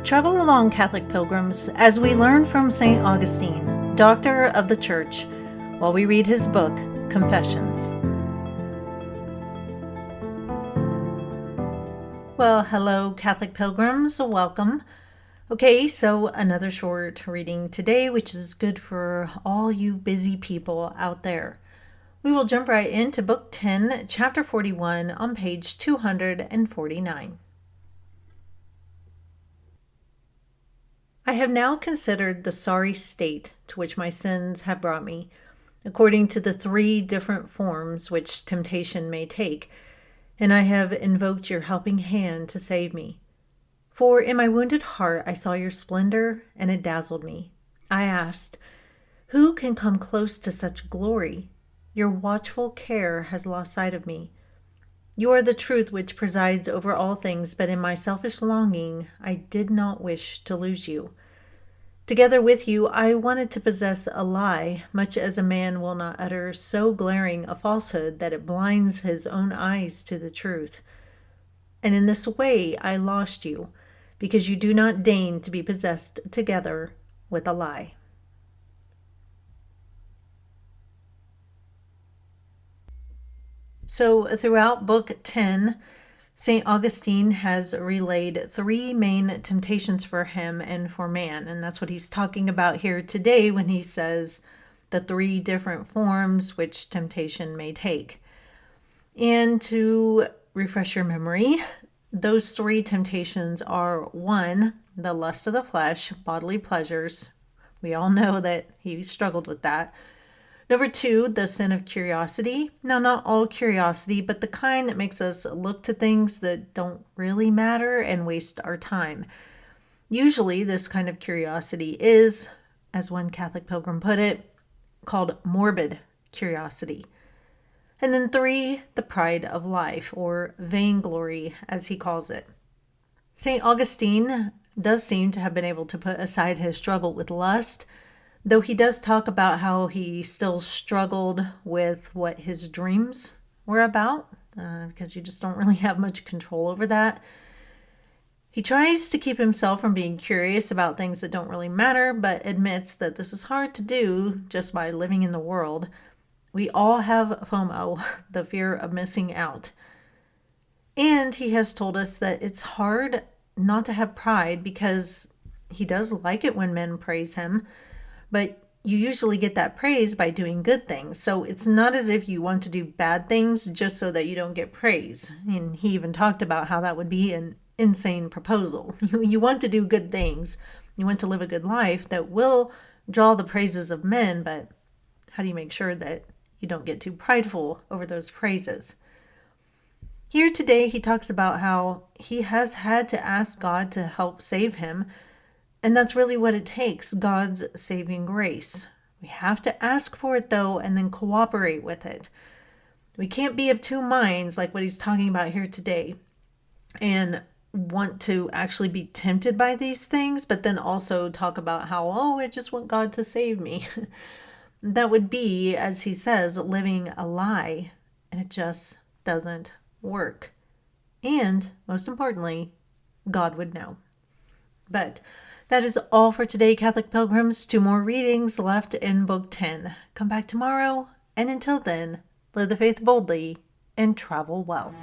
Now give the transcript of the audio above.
Travel along, Catholic pilgrims, as we learn from St. Augustine, Doctor of the Church, while we read his book, Confessions. Well, hello, Catholic pilgrims, welcome. Okay, so another short reading today, which is good for all you busy people out there. We will jump right into Book 10, Chapter 41, on page 249. I have now considered the sorry state to which my sins have brought me, according to the 3 different forms which temptation may take, and I have invoked your helping hand to save me. For in my wounded heart I saw your splendor, and it dazzled me. I asked, who can come close to such glory? Your watchful care has lost sight of me. You are the truth which presides over all things, but in my selfish longing I did not wish to lose you. Together with you, I wanted to possess a lie, much as a man will not utter so glaring a falsehood that it blinds his own eyes to the truth. And in this way I lost you, because you do not deign to be possessed together with a lie. So throughout Book 10, St. Augustine has relayed 3 main temptations for him and for man, and that's what he's talking about here today when he says the 3 different forms which temptation may take. And to refresh your memory, those 3 temptations are 1, the lust of the flesh, bodily pleasures. We all know that he struggled with that. Number 2, the sin of curiosity. Now, not all curiosity, but the kind that makes us look to things that don't really matter and waste our time. Usually, this kind of curiosity is, as one Catholic pilgrim put it, called morbid curiosity. And then 3, the pride of life, or vainglory, as he calls it. St. Augustine does seem to have been able to put aside his struggle with lust, though he does talk about how he still struggled with what his dreams were about, because you just don't really have much control over that. He tries to keep himself from being curious about things that don't really matter, but admits that this is hard to do just by living in the world. We all have FOMO, the fear of missing out. And he has told us that it's hard not to have pride because he does like it when men praise him, but you usually get that praise by doing good things. So it's not as if you want to do bad things just so that you don't get praise. And he even talked about how that would be an insane proposal. You want to do good things. You want to live a good life that will draw the praises of men, but how do you make sure that you don't get too prideful over those praises? Here today, he talks about how he has had to ask God to help save him. And that's really what it takes, God's saving grace. We have to ask for it, though, and then cooperate with it. We can't be of 2 minds, like what he's talking about here today, and want to actually be tempted by these things, but then also talk about how, I just want God to save me. That would be, as he says, living a lie, and it just doesn't work. And, most importantly, God would know. But that is all for today, Catholic pilgrims. 2 more readings left in Book 10. Come back tomorrow, and until then, live the faith boldly and travel well.